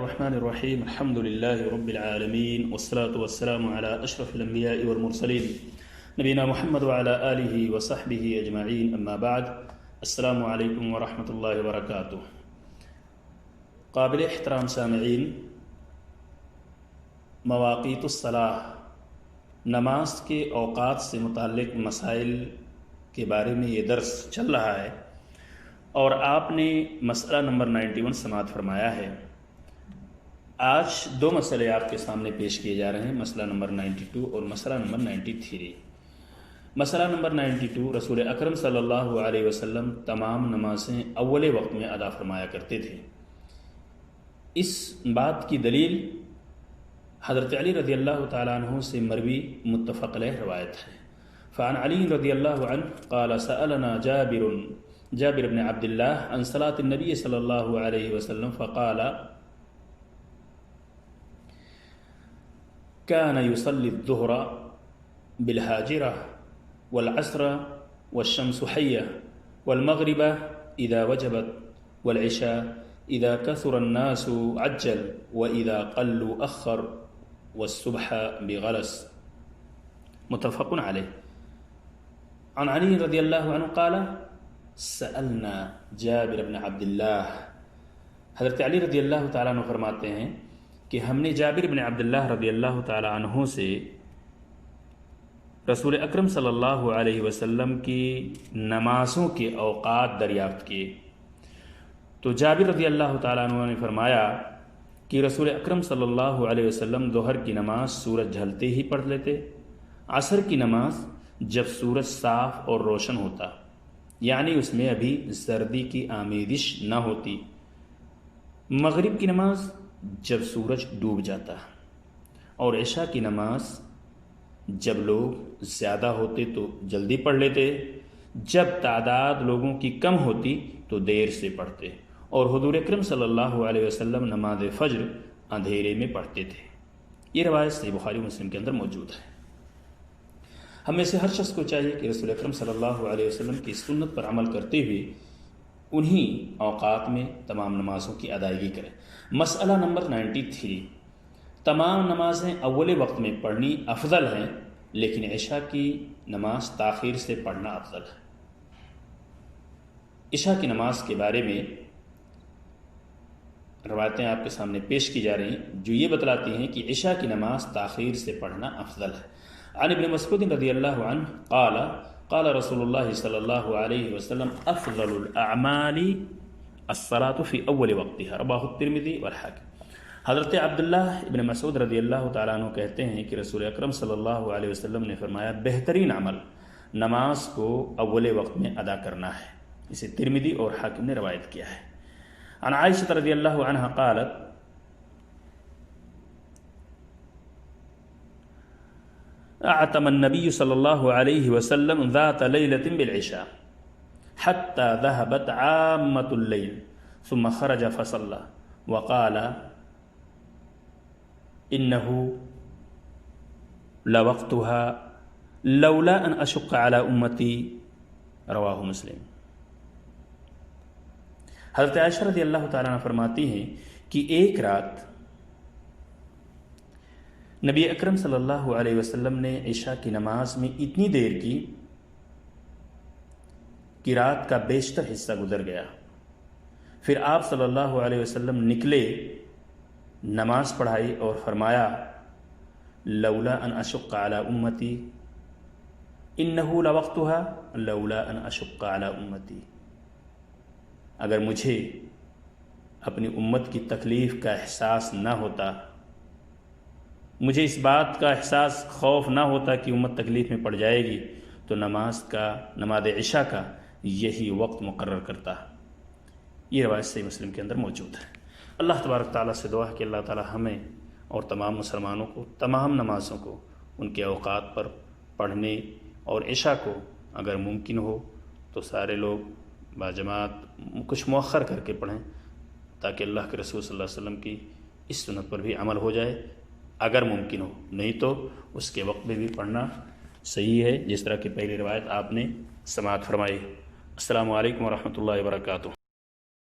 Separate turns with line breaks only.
الرحمن الرحيم الحمد لله رب العالمين والصلاة والسلام على أشرف الأنبياء والمرسلين نبينا محمد وعلى آله وصحبه أجمعين أما بعد السلام عليكم ورحمة الله وبركاته. قابل احترام سامعین، مواقیت الصلاح نماز کے اوقات سے متعلق مسائل کے بارے میں یہ درس چل رہا ہے اور آپ نے مسئلہ نمبر 91 سماعت فرمایا ہے. آج دو مسئلے آپ کے سامنے پیش کیے جا رہے ہیں، مسئلہ نمبر 92 اور مسئلہ نمبر 93. مسئلہ نمبر 92، رسول اکرم صلی اللہ علیہ وسلم تمام نمازیں اول وقت میں ادا فرمایا کرتے تھے. اس بات کی دلیل حضرت علی رضی اللہ تعالیٰ عنہ سے مروی متفق علیہ روایت ہے. فعن علی رضی اللہ عنہ قال سألنا جابر بن عبد الله عن صلاة النبي صلى الله عليه وسلم فقال كان يصلي الظهر بالهاجرة والعصر والشمس حية والمغرب إذا وجبت والعشاء إذا كثر الناس عجل وإذا قلوا أخر والصبح بغلس. متفق عليه. عن علي رضي الله عنه قال سألنا جابر بن عبد الله. حضرت علی رضی اللہ تعالیٰ عنہ فرماتے ہیں کہ ہم نے جابر بن عبد اللہ رضی اللہ تعالیٰ عنہ سے رسول اکرم صلی اللہ علیہ وسلم کی نمازوں کے اوقات دریافت کیے. تو جابر رضی اللہ تعالیٰ عنہ نے فرمایا کہ رسول اکرم صلی اللہ علیہ وسلم ظہر کی نماز سورج ڈھلتے ہی پڑھ لیتے، عصر کی نماز جب سورج صاف اور روشن ہوتا یعنی اس میں ابھی زردی کی آمیزش نہ ہوتی، مغرب کی نماز جب سورج ڈوب جاتا، اور عشاء کی نماز جب لوگ زیادہ ہوتے تو جلدی پڑھ لیتے، جب تعداد لوگوں کی کم ہوتی تو دیر سے پڑھتے، اور حضور اکرم صلی اللہ علیہ وسلم نماز فجر اندھیرے میں پڑھتے تھے. یہ روایت صحیح بخاری مسلم کے اندر موجود ہے. ہم میں سے ہر شخص کو چاہیے کہ رسول اکرم صلی اللہ علیہ وسلم کی سنت پر عمل کرتے ہوئے انہی اوقات میں تمام نمازوں کی ادائیگی کریں. مسئلہ نمبر 93، تمام نمازیں اول وقت میں پڑھنی افضل ہیں لیکن عشاء کی نماز تاخیر سے پڑھنا افضل ہے. عشاء کی نماز کے بارے میں روایتیں آپ کے سامنے پیش کی جا رہی ہیں جو یہ بتلاتی ہیں کہ عشاء کی نماز تاخیر سے پڑھنا افضل ہے. عن ابن مسعود رضی اللہ عنہ قال قال رسول اللہ صلی اللہ علیہ وسلم افضل الاعمال الصلاة فی اول وقتها رواہ الترمذی والحاکم. حضرت عبداللہ ابن مسعود رضی اللہ تعالیٰ عنہ کہتے ہیں کہ رسول اکرم صلی اللہ علیہ وسلم نے فرمایا بہترین عمل نماز کو اول وقت میں ادا کرنا ہے. اسے ترمذی اور حاکم نے روایت کیا ہے. عن عائشہ رضی اللہ عنہ قالت اعتم النبي صلى الله عليه وسلم ذات ليلة بالعشاء حتى ذهبت عامة الليل ثم خرج فصلى وقال إنه لوقتها لولا أن أشق على أمتي رواه مسلم. حضرت عائشہ رضی اللہ تعالیٰ عنہ فرماتی ہیں کہ ایک رات نبی اکرم صلی اللہ علیہ وسلم نے عشاء کی نماز میں اتنی دیر کی کہ رات کا بیشتر حصہ گزر گیا. پھر آپ صلی اللہ علیہ وسلم نکلے، نماز پڑھائی اور فرمایا لولا ان اشق علی امتی انہ لوقتها لولا ان اشق علی امتی. اگر مجھے اپنی امت کی تکلیف کا احساس نہ ہوتا، مجھے اس بات کا احساس خوف نہ ہوتا کہ امت تکلیف میں پڑ جائے گی تو نماز عشاء کا یہی وقت مقرر کرتا. یہ روایت صحیح مسلم کے اندر موجود ہے. اللہ تبارک تعالیٰ سے دعا ہے کہ اللہ تعالیٰ ہمیں اور تمام مسلمانوں کو تمام نمازوں کو ان کے اوقات پر پڑھنے اور عشاء کو اگر ممکن ہو تو سارے لوگ باجماعت کچھ مؤخر کر کے پڑھیں تاکہ اللہ کے رسول صلی اللہ علیہ وسلم کی اس سنت پر بھی عمل ہو جائے اگر ممکن ہو، نہیں تو اس کے وقت میں بھی پڑھنا صحیح ہے جس طرح کی پہلی روایت آپ نے سماعت فرمائی. السلام علیکم ورحمۃ اللہ وبرکاتہ.